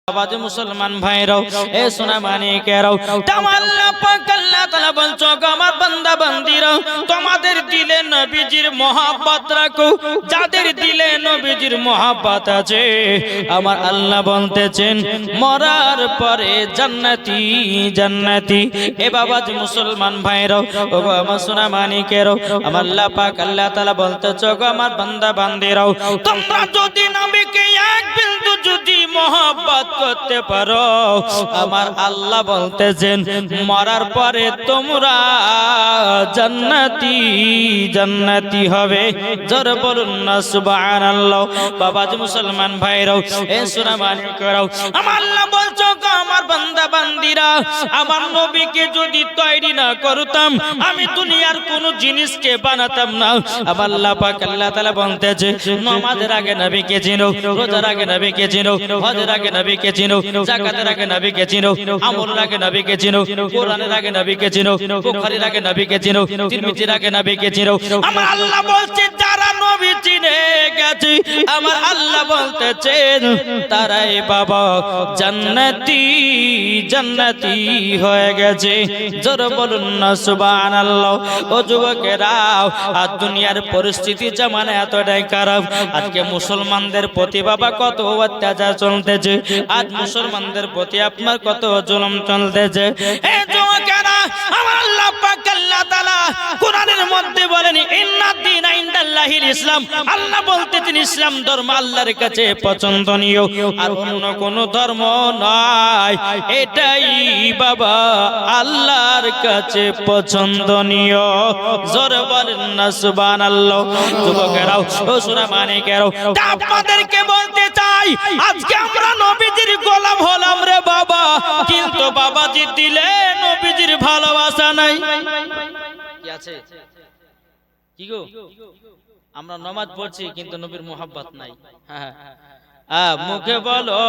বাবাজি মুসলমান ভাইরাও, এ সোনা মানিকেরাও, আল্লাহ পাক আল্লাহ তাআলা বলছো আমার বান্দা বান্দিরা তোমাদের দিলে নবীজির মহব্বত রাখো। যাদের দিলে নবীজির মহব্বত আছে আমার আল্লাহ বলতেছেন মরার পরে জান্নাতি জান্নাতি। এ বাবাজি মুসলমান ভাইরাও, ও আমার সোনা মানিকেরাও, আমার আল্লাহ পাক আল্লাহ তাআলা বলতেছো আমার বান্দা বান্দিরাও তোমরা যদি নবীকে এক বিন্দু যদি মহব্বত করতে পারো আমার আল্লাহ বলতেছেন মরার পরে তোমরা জান্নাতি জান্নাতি হবে। জোরে বলুন না সুবহানাল্লাহ। বাবাজি মুসলমান ভাইরাও, এ সোনা মানিকেরাও, আমার আল্লাহ বলছো আমার বান্দা বান্দিরা আমার নবীকে যদি তৈরি না করতাম আমি দুনিয়ার কোন জিনিসকে বানাতাম না। আমার আল্লাহ পাক আল্লাহ তাআলা বলতেছে নামাজের আগে নবীকে চিনো, রোজার আগে নবীকে চিনো, হজের আগে নবীকে চিনো, যাকাতের আগে নবীকে চিনো, আমলের আগে নবীকে চিনো, কোরআনের আগে নবীকে চিনো, বুখারীর আগে নবীকে চিনো, তিরমিজির আগে নবীকে চিনো। আমার আল্লাহ বলছে যারা নবী চিনে গেছে আমার আল্লাহ বলতেছেন তারাই বাবা জান্নাতি জান্নাতি হয়ে গেছে। জোরে বলুন না সুবহানাল্লাহ। ও যুবকেরা আজ দুনিয়ার পরিস্থিতি জামানা এতটাই খারাপ, আজকে মুসলমানদের প্রতি বাবা কত অত্যাচার চলতেছে, আজ মুসলমানদের প্রতি আপনার কত জুলুম চলতেছে। এ যুবকেরা আমার আল্লাহ পাক আল্লাহ তাআলা কোরআনের মধ্যে বলেন ইন্নাদ দীনা ইনদাল্লাহিল ইসলাম। আল্লাহ বলতেছেন ইসলাম ধর্ম আল্লাহর কাছে পছন্দনীয় আর অন্য কোন ধর্ম নয়, এটাই বাবা আল্লাহর কাছে পছন্দনীয়। জোরে বলেন না সুবহানাল্লাহ। যুবকেরাও, ও সোনা মানিকেরাও, আপনাদেরকে বলতে চাই আজকে আমরা নবীজির গোলাম হলাম রে বাবা, কিন্তু বাবাজি দিলে নবীজির ভালোবাসা নাই। কি আছে কি গো? আমরা নামাজ পড়ছি কিন্তু নবীর মোহাব্বত নাই। হ্যাঁ, মুখে বলো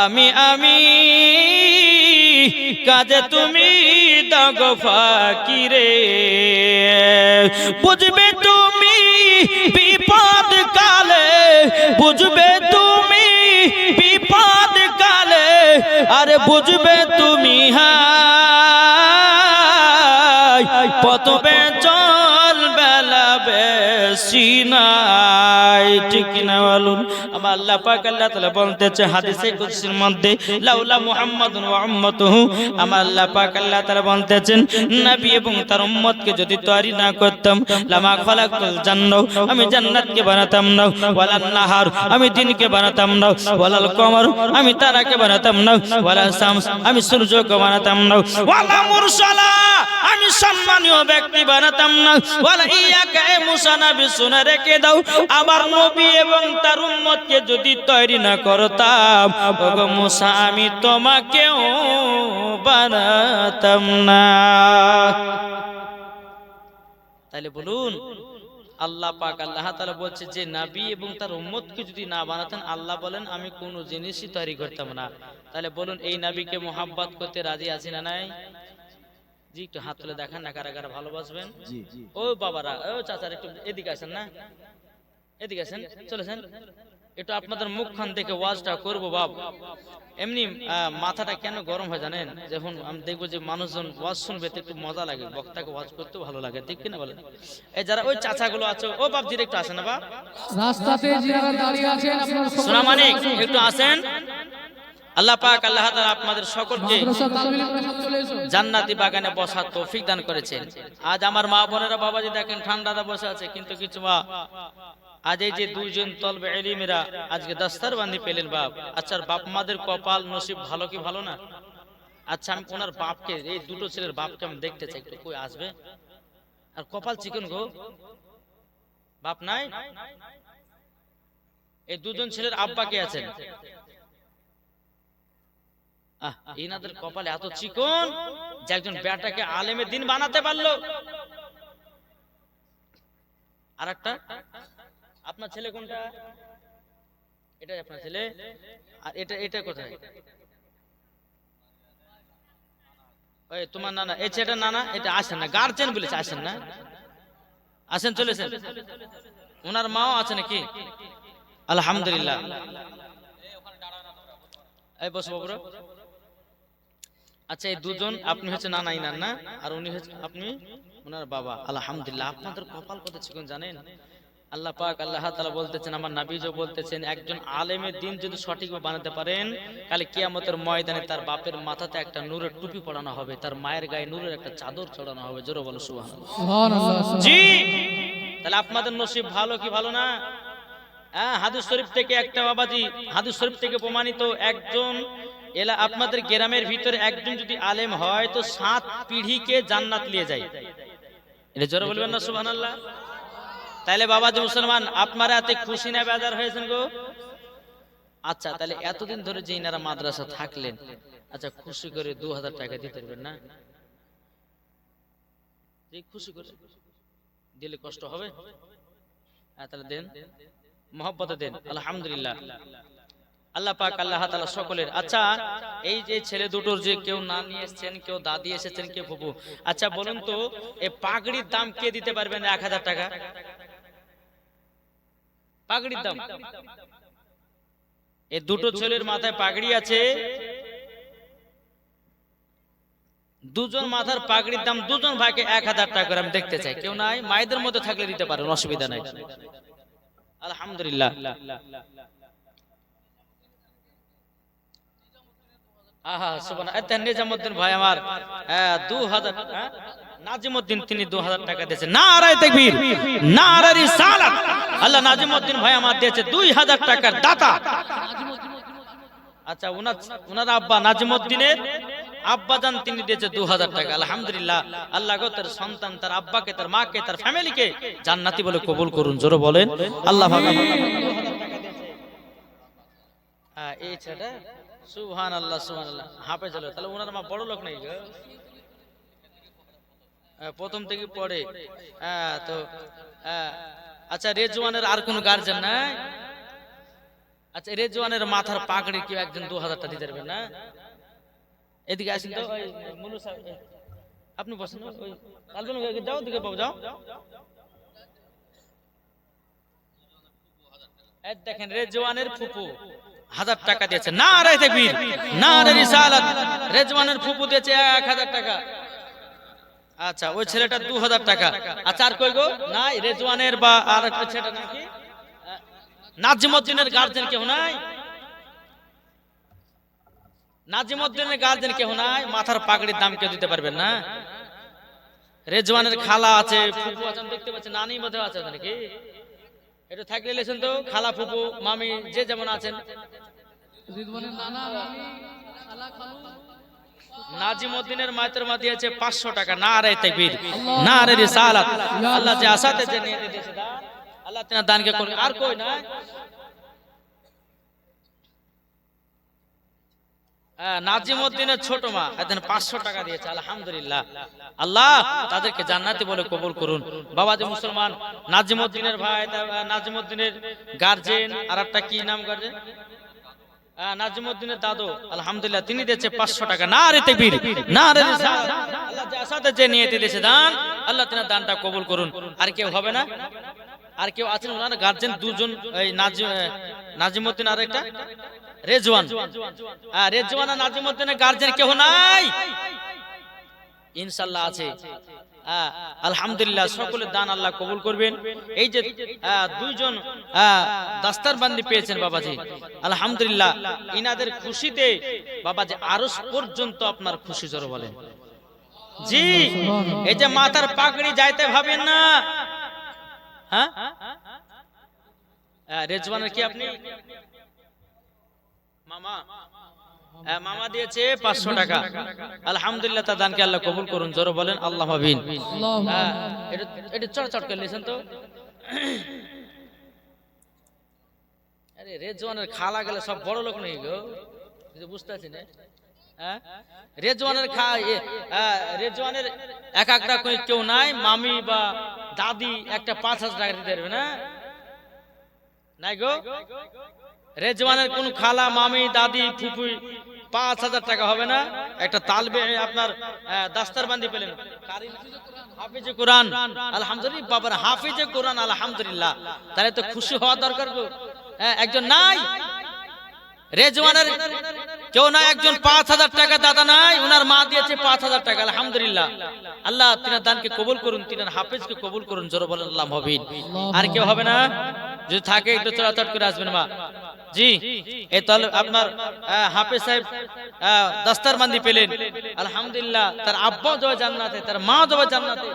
আমি আমি, কাজে তুমি দাগো ফাঁকি রে। বুঝবে তুমি বিপদ কালে, বুঝবে তুমি বিপদ কালে, আরে বুঝবে তুমি হায় পতবে চল বেলা বেশি নাই। ঠিক কিনা বলুন? আমার আল্লাহ পাক আল্লাহ তাআলা বলতেছে হাদিসে কুদসির মধ্যে লাউলা মুহাম্মাদুন ওয়া উম্মাতুহু, আমার আল্লাহ পাক আল্লাহ তাআলা বলতেছেন নবী এবং তার উম্মতকে যদি তৈরি না করতাম লামা খালাকতুল জান্নাহ, আমি জান্নাতকে বানাতাম না, ওয়ালান নাহার, আমি দিনকে বানাতাম না, ওয়ালাল কমর, আমি তারাকে বানাতাম না, ওয়ালা শামস, আমি সূর্যকে বানাতাম না, ওয়ালা মুরসালা, আমি সম্মানীয় ব্যক্তি বানাতাম না, ওয়ালা ইয়াকা এ মুসা নবী শুনে রেখে দাও আমার নবী এবং তার উম্মতকে যদি তৈরি না করতাম ওগো মুসা আমি তোমাকেও বানাতাম না। তাইলে বলুন আল্লাহ পাক আল্লাহ তাআলা বলছে যে নবী এবং তার উম্মতকে যদি না বানাতেন আল্লাহ বলেন আমি কোনো জিনিসই তৈরি করতাম না। তাহলে বলুন এই নবীকে মোহাব্বত করতে রাজি আছি না নাই? জি, একটু হাত তুলে দেখান না কারা কারা ভালোবাসবেন। ও বাবারা, ও চাচারা একটু এদিকে আসেন না, এদিকে আসেন, চলেছেন একটু আপনাদের মুখখান দেখে ওয়াজটা করবো বাপ। এমনি মাথাটা কেন গরম হয় জানেন? যখন আমি দেখবো যে মানুষজন ওয়াজ শুনবে একটু মজা লাগে, বক্তাকে ওয়াজ করতে ভালো লাগে, ঠিক কিনা বলেন? এই যারা ওই চাচাগুলো আছে, ও বাপ জি একটু আসেন না বাপ, রাস্তাতে যারা দাঁড়িয়ে আছেন আপনারা সোনা মানিক একটু আসেন। আল্লাহ পাক আল্লাহ তাআলা আপনাদের সকলকে জান্নাতি বাগানে বসার তৌফিক দান করেছেন। আজ আমার মা বোনেরা বাবাজি দেখেন ঠান্ডাতে বসে আছে, কিন্তু কিছু মা আজ এই যে দুইজন তলবে ইলমেরা আজকে দস্তারবন্দি পেলেন বাপ। আচ্ছা বাপ মাদের কপাল নসিব ভালো কি ভালো না? আচ্ছা আমি ওনার বাপকে, এই দুটো ছেলের বাপকে আমি দেখতে চাই, একটু কই আসবে? আর কপাল চিকন গো, বাপ নাই। এই দুজন ছেলের আব্বা কে আছেন? ইনাদের কপালে এত চিকন যে একজন বেটাকে আলেমে দিন বানাতে পারলো। আর একটা আপনার ছেলে কোনটা? এটা আপনার ছেলে। আর এটা এটা কোথায়? ওই তোমার নানা, এই ছেলেটা নানা, এটা আসেন না, গার্জেন বলেছে আসেন না, আসেন চলেছেন। ওনার মাও আছে নাকি? আলহামদুলিল্লাহ। এই বস বাবুরা। আচ্ছা এই দুজন আপনি হচ্ছে নানা ইনার না, আর উনি হচ্ছে আপনি ওনার বাবা। আলহামদুলিল্লাহ, আপনাদের কপাল কত চিকন জানেন। আল্লাহ পাক আল্লাহ তাআলা বলতেছেন, আমার নবীও বলতেছেন, একজন আলেমের দিন যদি সঠিকভাবে বানাতে পারেন, কাল কিয়ামতের ময়দানে তার বাপের মাথাতে একটা নূরের টুপি পরানো হবে, তার মায়ের গায়ে নূরের একটা চাদর চড়ানো হবে। জোরে বলো সুবহানাল্লাহ। সুবহানাল্লাহ। জি, তাহলে আপনাদের নসিব ভালো কি ভালো না? হ্যাঁ, হাদিস শরীফ থেকে একটা বাবাজি, হাদিস শরীফ থেকে প্রমাণিত, একজন আপনাদের গ্রামের ভিতরে একজন যদি আলেম হয় তো 7 পিঢ়িকে জান্নাত নিয়ে যায়। এটা জোরে বলবেন না সুবহানাল্লাহ। তাহলে বাবাজি মুসলমান, আপনারা এত খুশি না বেজার হয়েছেন গো? আচ্ছা, তাহলে এতদিন ধরে যে ইনারা মাদ্রাসা থাকলেন, আচ্ছা খুশি করে 2000 টাকা দিতে পারবেন না? খুশি করে দিলে কষ্ট হবে? তাহলে দেন, মহব্বতে দেন। আলহামদুলিল্লাহ, আল্লাহ পাক আল্লাহ তাআলা সকলের। আচ্ছা এই যে ছেলে দুটোর যে কেউ নানি এসেছেন, কেউ দাদি এসেছেন, কেউ ফুফু, আচ্ছা বলুন তো এই পাগড়ির দাম কে দিতে পারবেন 1000 টাকা? পাগড়ির দাম, এই দুটো ছেলের মাথায় পাগড়ি আছে, দুজন মাথার পাগড়ির দাম দুজন ভাইকে 1000 টাকা করে। আমি দেখতে চাই, কেউ নাই? মায়েদের মধ্যে থাকলে দিতে পারেন, অসুবিধা নাই। আলহামদুলিল্লাহ। আহা সুবহানাল্লাহ। নিজামউদ্দিন ভাই আমার 2000, নাজিমউদ্দিন তিনি 2000 টাকা দিয়েছেন। নারায়ে তাকবীর, নারায়ে রিসালাত। আল্লাহ নাজিমউদ্দিন ভাই আমার দিয়েছে 2000 টাকার দাতা। আচ্ছা ওনার আব্বা নাজিমউদ্দিনের আব্বাজান তিনি দিয়েছে 2000 টাকা। আলহামদুলিল্লাহ, আল্লাহ গো তার সন্তান, তার আব্বাকে, তার মাকে, তার ফ্যামিলিকে জান্নাতি বলে কবুল করুন। জোরে বলেন আল্লাহ পাক। 2000 টাকা দিয়েছে এই ছেলেটা। সুবহানাল্লাহ সুবহানাল্লাহ, হাফেজ হলো। তাহলে ওনার মা বড় লোক নেই গো, প্রথম থেকে পড়ে। তো আচ্ছা রেজওয়ানের আর কোন গার্জিয়ান নাই? আচ্ছা রেজওয়ানের মাথার পাগড়ি কি একজন 2000 টাকা দিতে পারবেন না? এদিকে আসেন তো, ওই মুনু সাহেব আপনি বসেন, ওই আলবেন যাও, দিকে বাবু যাও। এই দেখেন রেজওয়ানের ফুফু 1000 টাকা দিয়েছে। নারায়ে তাকবীর, নারায়ে রিসালাত। রেজওয়ানের ফুফু দিয়েছে 1000 টাকা। আচ্ছা ওই ছেলেটা 2000 টাকা। আচ্ছা আর কই গো? নাই রেজওয়ানের বা আর একটা ছেলে নাকি নাজিমউদ্দিনের গার্জিয়ান কেউ নাই? নাজিমউদ্দিনের গার্জিয়ান কেউ নাই? মাথার পাগড়ির দাম কেউ দিতে পারবেন না? রেজওয়ানের খালা আছে, ফুফু আছে, দেখতে পাচ্ছেন, নানি মধ্যে আছে নাকি? এটা থাকলে লেছেন তো, খালা ফুফু মামি যে যেমন আছেন। রিদওয়ানের নানা নানি খালা খালু। নাজিমউদ্দিনের মায়ের মা দিয়েছে 500 টাকা। নারায়ে তাকবীর, নারায়ে রিসালাত। আল্লাহ যে আসাতে যে নিয়ে দিয়েছে দান, আল্লাহ তেনা দানকে করুন। আর কই না? নাজিমউদ্দিনের ছোট মা এদিন 500 টাকা দিয়েছে। আলহামদুলিল্লাহ, আল্লাহ তাদেরকে জান্নাতি বলে কবুল করুন। বাবাজি মুসলমান, নাজিমউদ্দিনের ভাই, নাজিমউদ্দিনের গার্জিয়ান, আর একটা কি নাম গার্জিয়ান? নাজিমউদ্দিনের দাদু, আলহামদুলিল্লাহ তিনি দিয়েছে 500 টাকা। নারায়ে তাকবীর, নারায়ে রিসালাত। আল্লাহ যে আসাতে যে নিয়ে দিয়েছে দান, আল্লাহ তেনা দানটা কবুল করুন। আর কেউ হবে না? আর কেউ আছেন ওনার গার্জিয়ান? দুজন, এই নাজিমউদ্দিন আর একটা রেজওয়ান। রেজওয়ান আর নাজিমউদ্দিনের গার্জিয়ান কেউ নাই? ইনশাআল্লাহ আছে। আলহামদুলিল্লাহ, সকলের দান আল্লাহ কবুল করবেন। এই যে দুইজন দাস্তারবান্দি পেয়েছেন বাবাজি, আলহামদুলিল্লাহ, ইনাদের খুশিতে বাবাজি আরশ পর্যন্ত আপনার খুশি। জোরে বলেন জি। এই যে মাথার পাগড়ি যাইতে ভাবেন না। হ্যাঁ রেজওয়ানের কি আপনি মামা? মামা দিয়েছে 500 টাকা। আলহামদুলিল্লাহ, তার দানকে আল্লাহ কবুল করুন। জোরে বলেন আল্লাহ আমিন। এটা চট করে লিখেন তো। আরে রেজওয়ানের খালা গেলে সব বড় লোক নেই গো, বুঝতে পারছি না। রেজওয়ানের রেজওয়ানের এক একটা কেউ নাই? মামি বা দাদি একটা 5000 টাকা দিতে পারবে না? নাই গো। রেজওয়ানের কোন খালা, মামি, দাদি, ফুফু 5000 টাকা হবে না? একটা তালবে আপনার দাস্তারবান্দি পেলেন, হাফিজে কোরআন, আলহামদুলিল্লাহ, বাবার হাফিজে কোরআন, আলহামদুলিল্লাহ। তাহলে তো খুশি হওয়া দরকার গো। একজন নাই? রেজওয়ানের কেউ না একজন 5000 টাকা দাদা নাই, ওনার মা দিয়েছে 5000 টাকা। আলহামদুলিল্লাহ, আল্লাহ তিনার দানকে কবুল করুন, তিনার হাফেজকে কবুল করুন। জোরে বলেন আল্লাহ হবিন। আর কেউ হবে না? যদি থাকে একটু চলাচল করে আসবেন মা। জি, এই তাহলে আপনার হাফেজ সাহেব দস্তারবন্দি পেলেন, আলহামদুলিল্লাহ। তার আব্বা যাবে জান্নাতে, তার মা যাবে জান্নাতে।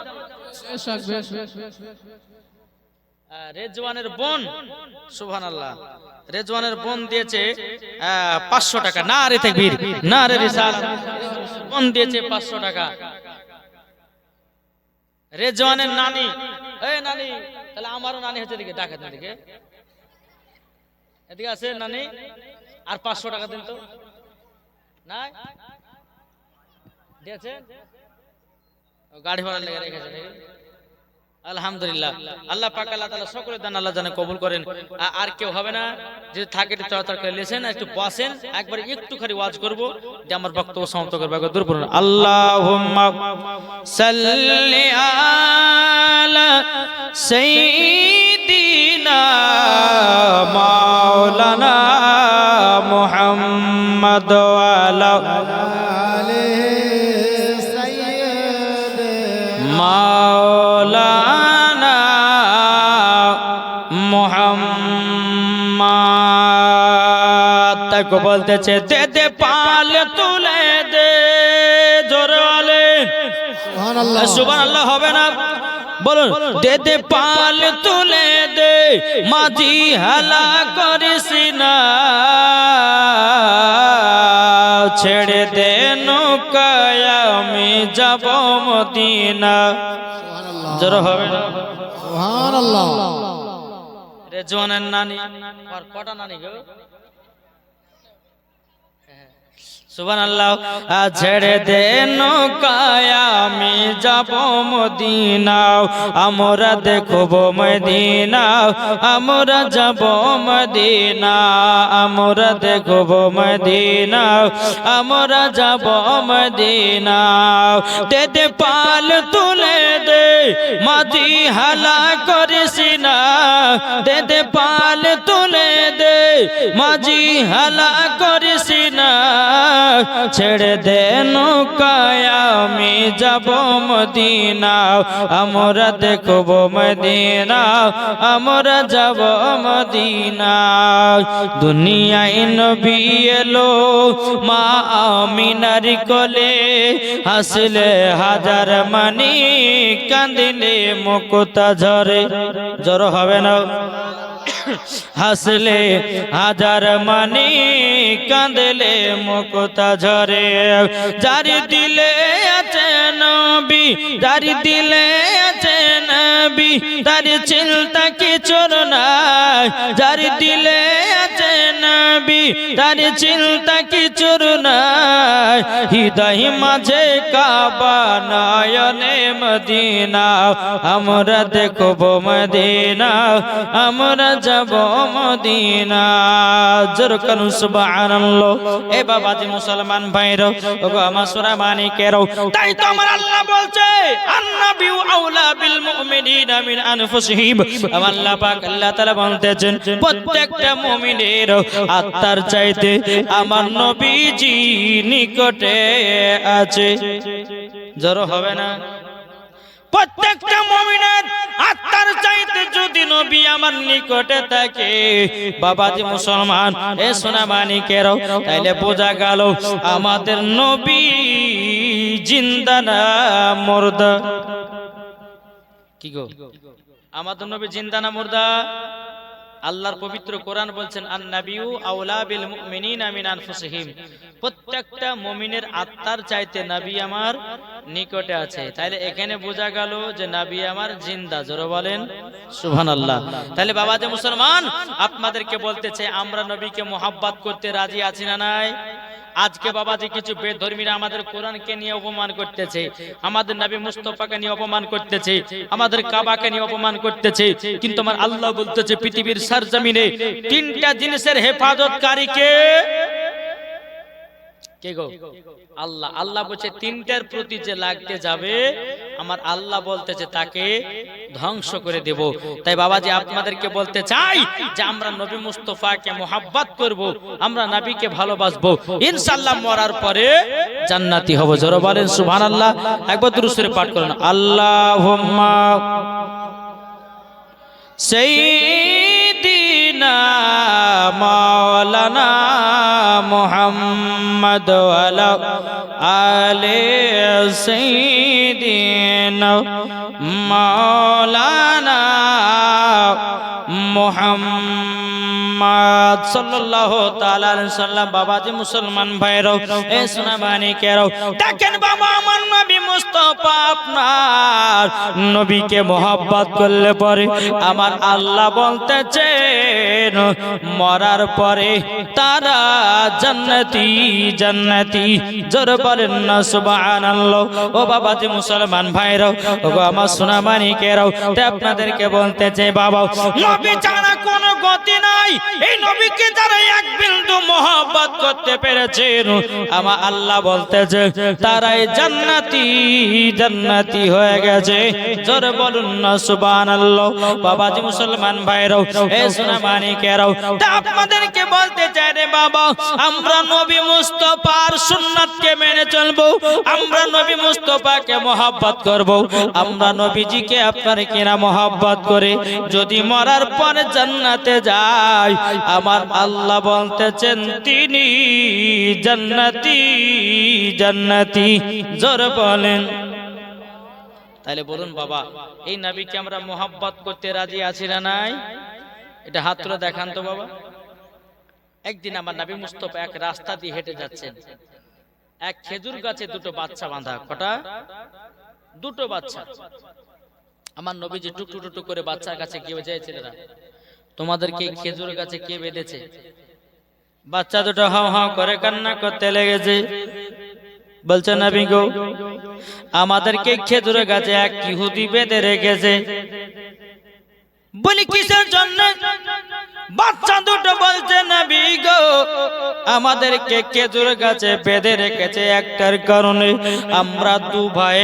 রেজওয়ানের বোন, সুবহানাল্লাহ, রেজওয়ানের বোন দিয়েছে 500 টাকা। না রে তাকবীর, না রে রিসালাত। বোন দিয়েছে 500 টাকা। রেজওয়ানের নানি, এই নানি, তাহলে আমারও নানি হচ্ছে, দিকে ডাকাত না, দিকে এদিকে আছে নানি, আর 500 টাকা দিন তো। না দিয়েছে, গাড়ি ভাড়া লেগে রেখেছে। আলহামদুলিল্লাহ, আল্লাহ পাক আল্লাহ তাআলা সকলের দান আল্লাহ জানে কবুল করেন। আর কেউ হবে না? যদি থাকে একটু চলাচল করে লেছেন, একটু বসেন, একবার একটু খালি ওয়াজ করব, যে আমার বক্তব্য সমাপ্ত করব। একবার দূর পড়ুন, আল্লাহুম্মা সাল্লি আলা সাইয়্যিদিনা মাওলানা মুহাম্মদ ওয়া আলা মাওলানা মুহাম্মদ। তাকে বলতেছে দে দে পাল তুলে দে, জোরে বলেন সুবহানাল্লাহ। সুবহানাল্লাহ হবে না? বলুন, দে দে পাল তুলে দে, মাঝি হালা করিস না, ছেড়ে দে নৌকায় আমি যাব মদিনা। জোরে হবে না? সুবহানাল্লাহ। রেজওয়ানের নানি, আর কটা নানি গো? সুবহানাল্লাহ। ছেড়ে দে নৌকায় আমি যাব মদিনা, আমরা দেখব মদিনা, আমরা যাব মদিনা, আমরা দেখব মদিনা, আমরা যাব মদিনা। দে দে পাল তুলে দে, মাঝি হালা করিস না, দে দে পাল তুলে দে, মাঝি হালা করিস না, ছেড়ে দে নৌকায় আমি যাব মদিনা, আমরা দেখব মদিনা, আমরা যাব মদিনা। দুনিয়ায় নবী এলো মা আমিনার কোলে, হাসলে হাজার মানি, কাঁদিলে মুক্তা ঝরে। জ্বর হবে না? হাসলে হাজার মানি, কাঁদলে মুক্তা ঝরে। যার দিলে আছে নবী, যার দিলে আছে নবী, তার চিন্তা কিছুর নাই, যার দিলে আছে নবী, তার চিন্তা কিছুর নাই। হৃদয় মাঝে কাবা, নয়নে মদিনা, আমরা দেখব মদিনা, আমরা যাব মদিনা। জোর করুন সুবহানাল্লাহ। এ বাবাজি মুসলমান ভাইরা, ওগো আমার সোনা মানিকেরাও, তাই তো আমার আল্লাহ বলছে আন-নাবিয়্যু আওলা বিল মুমিনিনা মিন আনফুসিহিম। আমার আল্লাহ পাক আল্লাহ তাআলা বলতেছেন প্রত্যেকটা মুমিনের আত্মার চাইতে আমার নবীজি নিকটে আছে। জোর হবে না? প্রত্যেকটা মুমিনের আত্মার চাইতে যদি নবী আমার নিকটে থাকে, বাবাজি মুসলমান, এ সোনা মানিকেরাও, তাইলে বোঝা গেল আমাদের নবী জিন্দা না মুর্দা। কি গো, আমাদের নবী জিন্দা না মুর্দা? আল্লাহর পবিত্র কোরআন বলছেন আন-নাবিয়্যু আওলা বিল মুমিনিনা মিন আনফুসিহিম, প্রত্যেকটা মুমিনের আত্মার চাইতে নবী আমার নিকটে আছে। তাহলে এখানে বোঝা গেল যে নবী আমার জিন্দা। জোরে বলেন সুবহানাল্লাহ। তাহলে বাবাজি মুসলমান, আপনাদেরকে বলতেছে আমরা নবীকে মোহাব্বত করতে রাজি আছি না নাই? আজকে বাবাজি কিছু বেধর্মীরা আমাদের কোরআনকে নিয়ে অপমান করতেছে, আমাদের নবী মুস্তাফাকে নিয়ে অপমান করতেছে, আমাদের কাবাকে নিয়ে অপমান করতেছে। কিন্তু আমার আল্লাহ বলতেছে পৃথিবীর সরজমিনে তিনটা জিনিসের হেফাজতকারী কে? কে গো? আল্লাহ। আল্লাহ বলছে তিনটার প্রতি যে লাগতে যাবে আমার আল্লাহ বলতেছে তাকে ধ্বংস করে দেব। তাই বাবাজি আপনাদেরকে বলতে চাই যে আমরা নবী মুস্তাফাকে মোহাব্বত করব, আমরা নবীকে ভালোবাসবো, ইনশাআল্লাহ মরার পরে জান্নাতি হব। জোরে বলেন সুবহানাল্লাহ। একবার দুরূদ শরীফ পাঠ করুন। আল্লাহুম্মা সাইয়্যিদিনা মাওলানা মুহাম্মদ ওয়ালা আলে সাইয়্যিদিনা মাওলানা মুহাম্মদ সাল্লাল্লাহু তাআলা আলাইহি সাল্লাম। বাবাজি মুসলমান ভাইরাও, এ সোনা মানিকেরাও, দেখেন বাবা আমার নবী মুস্তাফা আপনার নবীকে মোহাব্বত করলে পরে আমার আল্লাহ বলতেছেন মরার পরে তারা জান্নাতি জান্নাতি। জোরে বলেন না সুবহানাল্লাহ। ও বাবাজি মুসলমান ভাইরাও, ও আমার সোনা মানিকেরাও, তে আপনাদেরকে বলতে চাই বাবা নবী ছাড়া কোনো গতি নাই। এই নবীকে যারা এক বিন্দু মোহাব্বত করতে পেরেছেন আমার আল্লাহ বলতেছে তারাই জান্নাতি জান্নাতি হয়ে গেছে। জোরে বলুন না সুবহানাল্লাহ। বাবাজি মুসলমান ভাইরাও, এ সোনা মানিকেরাও, তা আপনাদেরকে বলতে চাই রে বাবা আমরা নবী মুস্তাফার সুন্নাতকে মেনে চলবো, আমরা নবী মুস্তাফাকে মোহাব্বত করব, আমরা নবীজিকে আপনার কিনা মোহাব্বত করে যদি মরার পরে জান্নাতে যায় আমার আল্লাহ বলতেছেন তিনি জান্নাতি জান্নাতি। জোরে বলেন। তাহলে বলুন বাবা এই নবীকে আমরা মোহাব্বত করতে রাজি আছি না নাই? এটা হাত তুলে দেখান তো বাবা। একদিন আমার নবী মুস্তাফা এক রাস্তা দিয়ে হেঁটে যাচ্ছেন, এক খেজুর গাছে দুটো বাচ্চা বাঁধা। কটা? দুটো বাচ্চা। আমার নবীজি টুকটু টুকটু করে বাচ্চার কাছে গিয়ে যায়, ছেলেরা তোমাদেরকে খেজুর গাছে কে বেঁধেছে? বাচ্চা দুটো হাও হাও করে কান্না করতে লেগেছে। বলছে নবী গো আমাদেরকে খেজুর গাছে এক ইহুদি বেঁধে রেখেছে। বলি কিসের জন্য? বাচ্চা দুটো বলছে নবী গো আমাদেরকে খেজুর গাছে বেঁধে রেখেছে একটার কারণে আমরা দু ভাই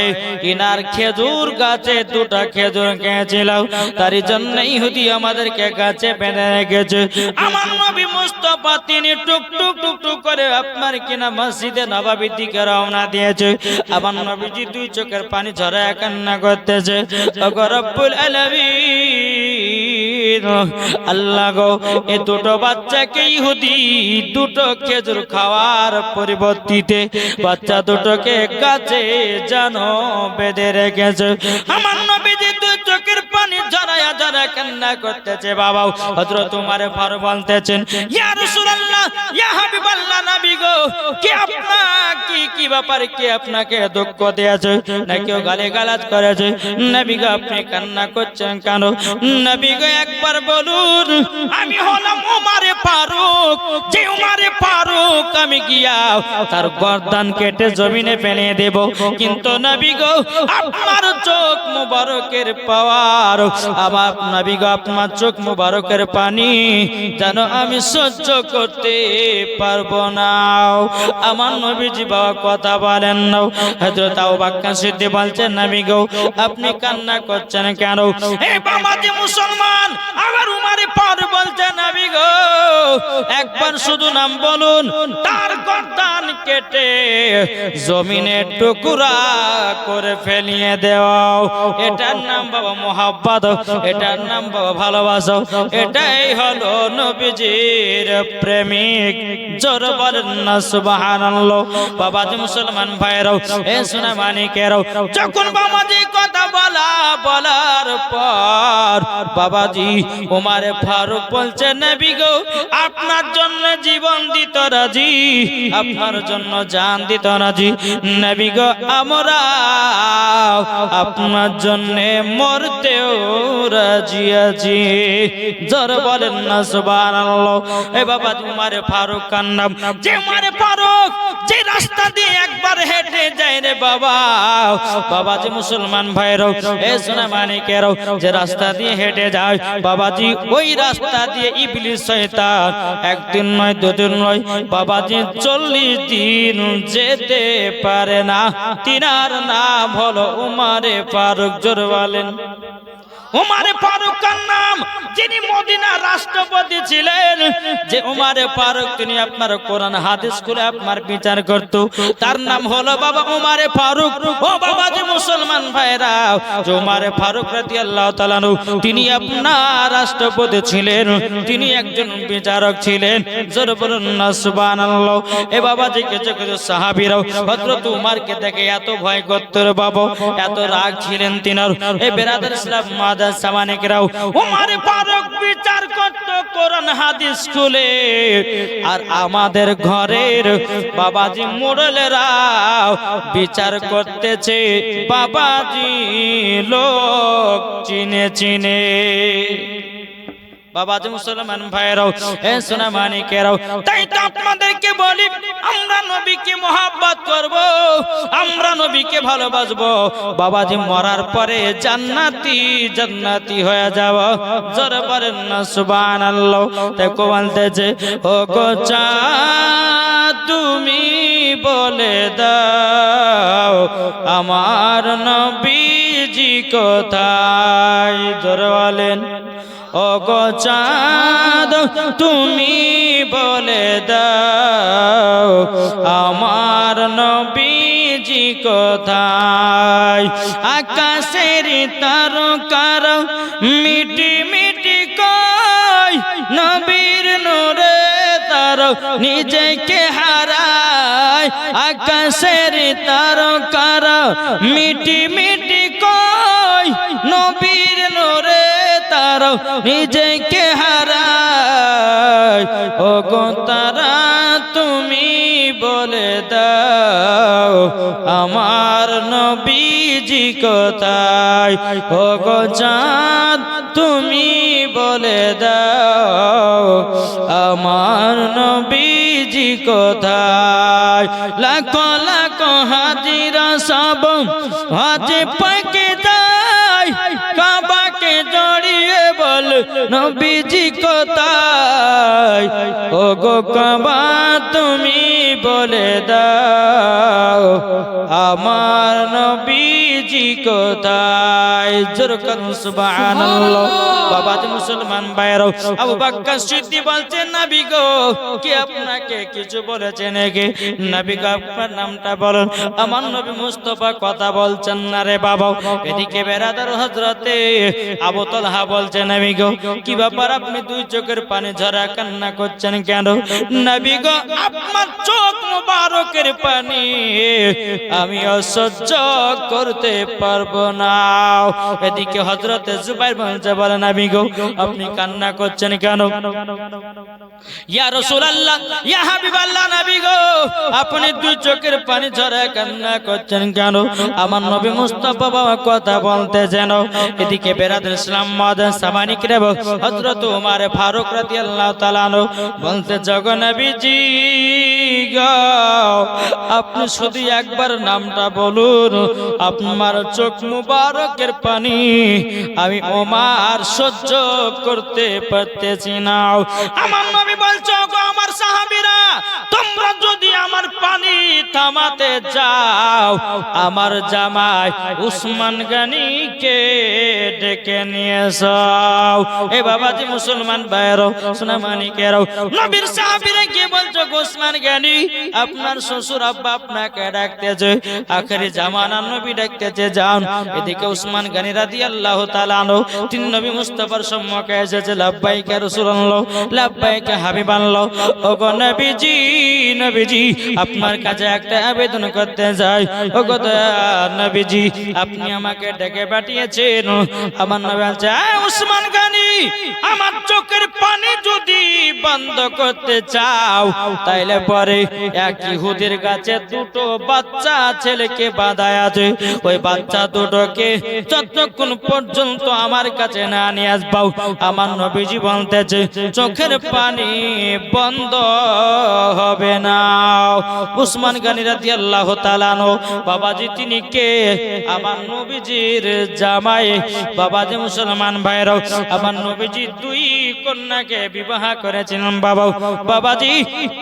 ইনার খেজুর গাছে দুটা খেজুর খেয়েছিলাম, তারই জন্য ইহুদি আমাদেরকে গাছে বেঁধে রেখেছে। আমার নবী মুস্তাফা তিনি টুকটুক টুকটুক করে আপনার কিনা মসজিদে নববীর দিকে রওনা দিয়েছে। আমার নবীজি দুই চোখের পানি ঝরায় কান্না করতেছে। ওগো রব্বুল আলামিন আল্লাহ গো এ দুটো বাচ্চাকে ইহুদি দুটো খেজুর খাওয়ার পরিবর্তিতে বাচ্চা দুটোকে গাছে জানো বেঁধে রেখেছে। আমার নবীজি দুই চোখের পানি ঝরায়া ঝরায়া কান্না করতেছে। বাবা হযরত ওমর ফারুক বলতেছেন ইয়া রাসূলুল্লাহ ইয়া হাবিবাল্লাহ নবী গো কি আপনাকে কি ব্যাপারে কি আপনাকে দুঃখ দিয়েছে না কেউ গালিগালাজ করেছে? নবী গো আপনি কান্না করছেন কেন? নবী গো একবার বলুন আমি হলাম ওমর ফারুক, যে ওমর ফারুক আমি গিয়া তার গর্দান কেটে জমিনে ফেলে দেব, কিন্তু নবী গো আপনার চোখ মুবারকের পাওয়ার আমার নবী গো আপনার চোখ মুবারকের পানি যেন আমি সহ্য করতে পারবো না। আমার নবীজি বাবা কথা বলেন না। হযরত আবু বকর সিদ্দিক বলছেন নবী গো আপনি কান্না করছেন কেন? এই বাবাজি মুসলমান আবার ওমর ফারুক বলছেন নবী গো একবার শুধু নাম বলুন, তার গর্দান কেটে জমিনে টুকরা করে ফেলিয়ে দাও। এটার নাম বাবা মোহাব্বত, এটার নাম বাবা ভালোবাসা, এটাই হলো নবীজির প্রেমিক। জোরে বলেন না সুবহানাল্লাহ। বাবাজি মুসলমান ভাইরাও, এ সোনা মানিকেরাও, যখন বাবাজি কথা বলার পর বাবাজি ওমর ফারুক বলছে নবী গো আপনার জন্য জীবন দিতে রাজি, আপনার জন্য জান দিতে রাজি। নবী গো আমরা আপনার জন্য মরতেও রাজি আছি। জোরে বলেন না সুবহানাল্লাহ। এ বাবা ওমর ফারুক কার নাম, যে ওমর ফারুক যে রাস্তা দিয়ে একবার হেঁটে যায় রে বাবা। বাবাজি মুসলমান ভাইরাও, এ সোনা মানিকেরাও, যে রাস্তা দিয়ে হেঁটে যায় বাবাজি, ওই রাস্তা দিয়ে ইবলিস শয়তান একদিন নয় দুদিন নয় বাবাজি 40 দিন যেতে পারে না। তিনার নাম হলো উমারে ফারুক। জোরে বলেন উমারে ফারুক কার নাম, যিনি মদিনার রাষ্ট্রপতি ছিলেন। যে উমারে ফারুক তিনি আপনার কোরআন হাদিস করে আপনার বিচার করত, তার নাম হলো বাবা উমারে ফারুক। ও বাবা যে মুসলমান ভাইরা, যে উমারে ফারুক রাদিয়াল্লাহু তাআলা আনহু তিনি আপনার রাষ্ট্রপতি ছিলেন, তিনি একজন বিচারক ছিলেন। জোরে বলুন না সুবহানাল্লাহ। এ বাবা যে কিছু কিছু সাহাবীরাও হযরত উমারকে দেখে এত ভয় করত রে বাবা, এত রাগ ছিলেন তিনার। এ বেরাদার ইসলাম সামানিকরাও, উমারে ফারুক বিচার করত কোরআন হাদিস স্কুলে, আর আমাদের ঘরের বাবাজি মোড়লেরা বিচার করতেছে বাবাজি লোক চিনে চিনে। বাবাজি মুসলমান ভাইরাও, এ সোনা মানিকেরাও, তাই তো আপনাদেরকে বলি আমরা নবীকে মহব্বত করব, আমরা নবীকে ভালোবাসবো। বাবাজি মরার পরে জান্নাতি জান্নাতি হয়ে যাব। জোরে বলেন না সুবহানাল্লাহ। তাই কো বলতেছে, ও গো চাঁদ তুমি বলে দাও আমার নবীজি কোথায়। জোরে বলেন ও গো চাঁদ তুমি বলে দাও আমার নবীজি কোথায়। আকাশের তারকার মিটি মিটি কয় নবীর নূরে তার নিজেকে হারায়। আকাশের তারকার মিটি মিটি কয় নবীর নূরে তার নিজেকে হারায়। ও গো তারা তুমি বলে দাও আমার নবীজি কোথায়। ও গো চাঁদ তুমি বলে দাও আমার নবীজি কোথায়। লাখো লাখো হাজিরা সব হাজে পাকে যায়, কাবাকে জড়িয়ে বল নবীজি কোথায়। ও গো কাবা তুমি বলে দাও আমার নবীজি কোথায়। জোরে বলুন সুবহানাল্লাহ। বাবাজি মুসলমান ভাইরাও, আবু বকর সিদ্দিক বলছেন নবী গো কি আপনাকে কিছু বলেছেন নাকি? নবী গো আপনার নামটা বলুন। আমার নবী মুস্তাফা কথা বলছেন না রে বাবা। এদিকে বেরাদার হযরতে আবু তালহা বলছেন নবী গো কি ব্যাপার, আপনি দুই চোখের পানি ঝরা কান্না করছেন কেন? নবী গো আপনার চোখ মুবারকের পানি আমি অসহ্য করতে পারবো না। এদিকে হযরতে জুবাইর বলছে বলে নবী গো আপনি কান্না করছেন কেন? ইয়া রাসূলুল্লাহ ইয়া হাবিবাল্লাহ, নবী গো আপনি দুই চোখের পানি ঝরা কান্না করছেন কেন? আমার নবী মুস্তাফা বাবা কথা বলতে যেন। এদিকে বেরাদার ইসলাম মাদান সামানিক রে হযরত ওমর ফারুক রাদিয়াল্লাহু তাআলা আনহু বলতে জগ নবীজি গো আপনি শুধু একবার নামটা বলুন, আপনার চোখ মুবারকের পানি আমি ওমর সহ্য করতে পারতেছি না। আমার নবী বলছো গো আমার সাহাবীরা তোমরা যদি আমার পানি থামাতে যাও আমার জামাই উসমান গনিকে ডেকে নিয়ে যাও। এ বাবাজি মুসলমান ভাইরাও সোনা মানিকেরাও, নবীর সাহাবীরা কি বলছো উসমান গনি আপনার শ্বশুর আব্বা আপনাকে ডাকতেছে, আখেরি জামানার নবী ডাকতেছে যান। এদিকে উসমান গনি রাদিয়াল্লাহু তাআলা আনহু তিনি নবী মুস্তাফার সম্মুখে এসেছে। লাব্বাইক ইয়া রাসূলুল্লাহ, লাব্বাইক হাবিবাল্লাহ। ও গো নবীজি নবীজি আপনার কাছে একটা আবেদন করতে যাই। ও গো নবীজি আপনি আমাকে ডেকে পাঠিয়েছেন। আমার নবী বলছে উসমান গনি আমার চোখের পানি যদি বন্ধ করতে চাও তাইলে পরে এক ইহুদির কাছে দুটো বাচ্চা ছেলেকে বাঁধায় আছে, ওই বাচ্চা দুটোকে যতক্ষণ পর্যন্ত আমার কাছে না নিয়ে আসবাও আমার নবীজি বলতেছে চোখের পানি বন্ধ হবে না। উসমান গনি রাদিয়াল্লাহু তাআলা আনহু বাবাজি তিনি কে? আমার নবীজির জামাই। বাবাজি মুসলমান ভাইরাও, আমার নবীজি দুই কন্যাকে বিবাহ করেছিলেন বাবা। বাবাজি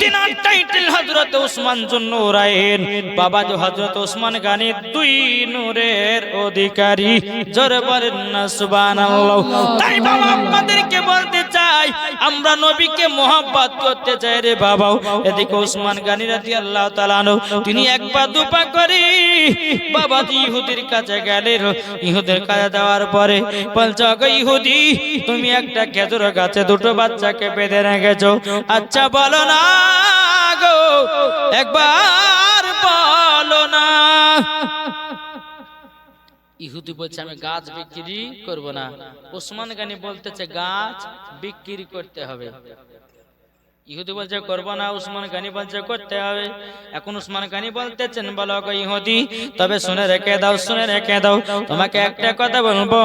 তিনার টাইটেল হযরত উসমান জুন নূরাইন। বাবাজি হযরত উসমান গনি দুই নূরের অধিকারী। জোরে বলেন না সুবহানাল্লাহ। তাই বাবা আপনাদেরকে বলতে চাই আমরা নবীকে মহব্বত করতে চাই রে বাবা। এদিকে উসমান গনি রাদিয়াল্লাহু তাআলা আনহু তিনি এক পা দুপা করে বাবাজি ইহুদির কাছে গেলেন। ইহুদির কাছে যাওয়ার পরে বলছে গো ইহুদি তুমি একটা খেজুর গাছে দুটো বাচ্চাকে বেঁধে রেখেছো, আচ্ছা বলো না গো, একবার বলো না। ইহুদি বলছে আমি গাছ বিক্রি করব না। উসমান গনি বলতেছে গাছ বিক্রি করতে হবে। ইহুদি বলছে করব না, উসমান গনি বলছে করতে হবে। এখন উসমান গনি বলতেছেন বলো গো ইহুদি তবে শুনে রেখে দাও, শুনে রেখে দাও, তোমাকে একটা কথা বলবো,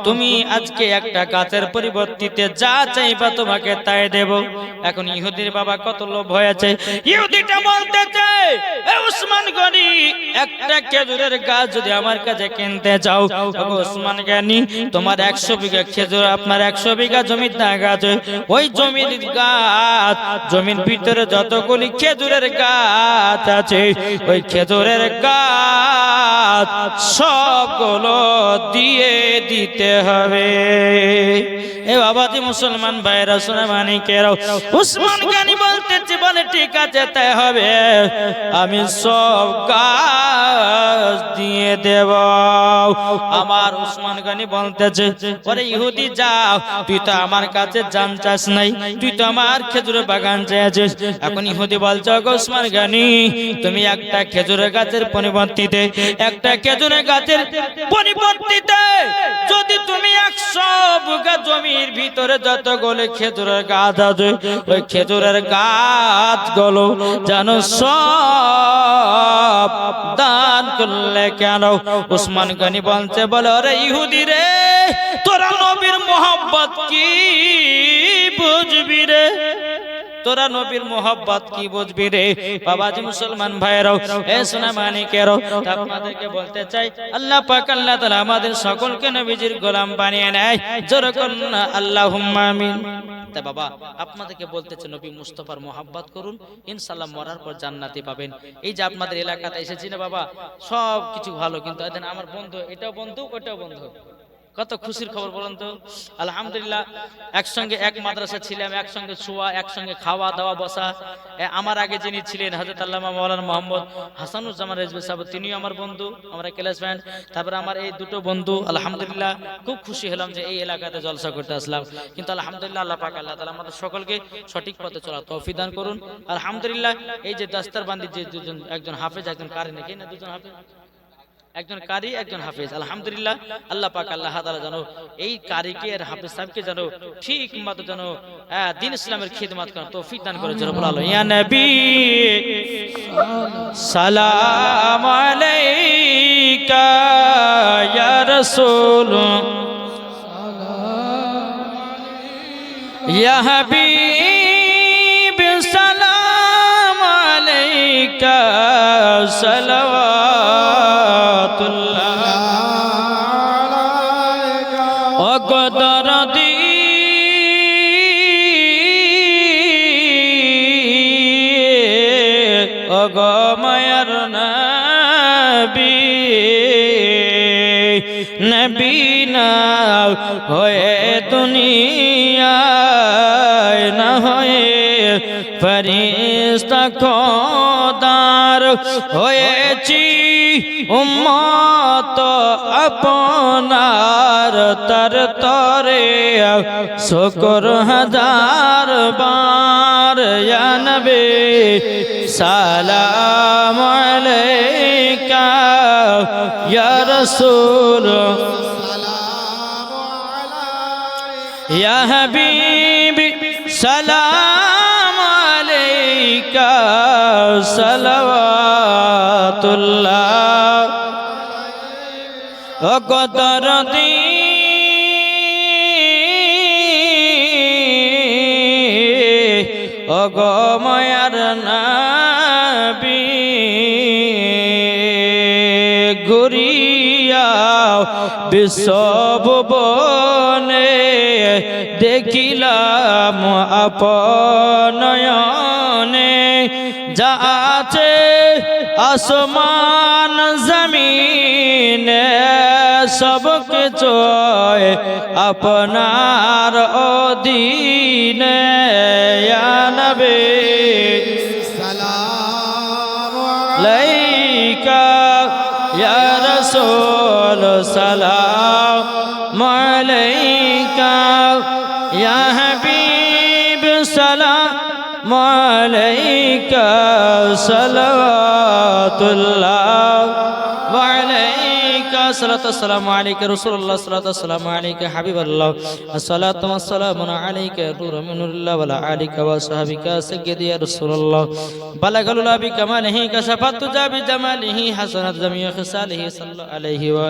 তুমি আজকে একটা গাছের পরিবর্তিতে যা চাইবা তোমাকে তাই দেব। এখন ইহুদির বাবা কত লোভ হয়েছে, ইহুদিটা বলতেছে এ উসমান গনি একটা খেজুরের গাছ যদি আমার কাছে কিনতে চাও, ওগো উসমান গনি তোমার 100 বিঘা খেজুর, আপনার 100 বিঘা জমির দাগ আছে, ওই জমির গাছ জমির ভিতরে যতগুলি খেজুরের গাছ আছে ওই খেজুরের গাছ সবগুলো দিয়ে দিতে হবে। এ বাবাজি মুসলমান ভাইরা শোনা মানিকেরাও, উসমান গনি বলতেছে বলে ঠিক আছে তাই হবে, আমি সব গাছ দিয়ে দেব। আমার উসমান গনি বলতেছে ওরে ইহুদি যাও, তুই তো আমার কাছে জান চাস নাই, তুই তো আমার খেজুরের বাগান চেয়েছিস। এখন ইহুদি বলছে গো উসমান গনি তুমি একটা খেজুরের গাছের পরিবর্তিতে, একটা খেজুরের গাছের পরিবর্তিতে যদি তুমি 100 বিঘা জমির ভিতরে যতগুলো খেজুরের গাছ আছে ওই খেজুরের গাছগুলো যেন সব দান করলে কেন? উসমান গনি বলছে বলে রে ইহুদি রে তোরা নবীর মোহাব্বত কি বুঝবি রে, তোরা নবীর মোহাব্বত কি বুঝবি রে? বাবাজি মুসলমান ভাইরাও এ সোনা মানিকেরাও আপনাদেরকে বলতে চাই আল্লাহ পাক আল্লাহ তাআলা আমাদের সকলকে নবীজির গোলাম বানিয়ে নেয়। জোরে করুন না আল্লাহুম্মা আমিন। তা বাবা আপনাদেরকে বলতেছে নবী মুস্তাফার মোহাব্বত করুন, ইনশাআল্লাহ মরার পর জান্নাতি পাবেন। এই যে আপনাদের এলাকাতে এসেছি না বাবা সব কিছু ভালো, কিন্তু এদিন আমার বন্ধু এটাও বন্ধু ওটাও বন্ধু, কত খুশির খবর বলেন তো। আলহামদুলিল্লাহ একসঙ্গে এক মাদ্রাসা ছিলাম, একসঙ্গে শোয়া, একসঙ্গে খাওয়া দাওয়া বসা। আমার আগে যিনি ছিলেন হযরত আল্লামা মাওলানা মোহাম্মদ হাসানুজ্জামান রেজভী সাহেব তিনিও আমার বন্ধু, আমরা ক্লাসমেট। তারপরে আমার এই দুটো বন্ধু আলহামদুলিল্লাহ খুব খুশি হলাম যে এই এলাকাতে জলসা করতে আসলাম। কিন্তু আলহামদুলিল্লাহ আল্লাহ পাক আল্লাহ তাআলা আমাদের সকলকে সঠিক পথে চলার তৌফিক দান করুন। আলহামদুলিল্লাহ এই যে দাস্তারবান্দি যে দুজন, একজন হাফেজ একজন কারি, নাকি না দুজন হাফেজ, একজন কারি একজন হাফেজ। আলহামদুলিল্লাহ আল্লাহ পাক আল্লাহ তাআলা জানো এই কারিকে আর হাফেজ সাহেবকে জানো ঠিক মতো জানো দ্বীন ইসলামের খিদমত করার তৌফিক দান করে। জোরে বলো ইয়া নবী সালাম আলাইকা ইয়া রাসূল ইয়া হাবিব সালাম আলাইকা সালাওয়াতুল্লাহ ও দরদি ও গো মায়ার নবী, নবী না হয়ে দুনিয়ায় না হয়ে ফেরেশতা খোদার হয়েছি উম্মত আপনার, তর তরে শুকর হাজার বার ইয়া নবী সালাম আলাইকা ইয়া রাসূল ইয়া হাবিবি সালাম আলাইকা সালাওয়াতুল্লাহ ও কদরদি ও গো মায়ার নবী ঘুরিয়া বিশ্বভুবনে দেখিলাম আপনয়নে যা আছে আসমান জমিনে সব কিছু আপনার অধীনে ইয়া নবী সালাম আলাইকা ইয়া রাসূল সালাম আলাইকা ইয়া হাবিব সালাম আলাইকা সালাওয়াতুল্লাহ ওয়া আলাইকা সালাতু ওয়াসসালামু আলাইকা রাসূলুল্লাহ সাল্লাল্লাহু আলাইহি ওয়াসাল্লাম আলাইকা হাবিবাল্লাহ আসসালাতু ওয়াসসালামু আলাইকা নূরুম মিনাল্লাহ ওয়া আলাইকা ওয়া সাহবিকা সাইয়্যিদি ইয়া রাসূলুল্লাহ বালাগাল উলা বিকামালিহি কাশাফাতু জাবি জামালিহি হাসানাত জামিউ খিসালিহি সাল্লাল্লাহু আলাইহি ওয়া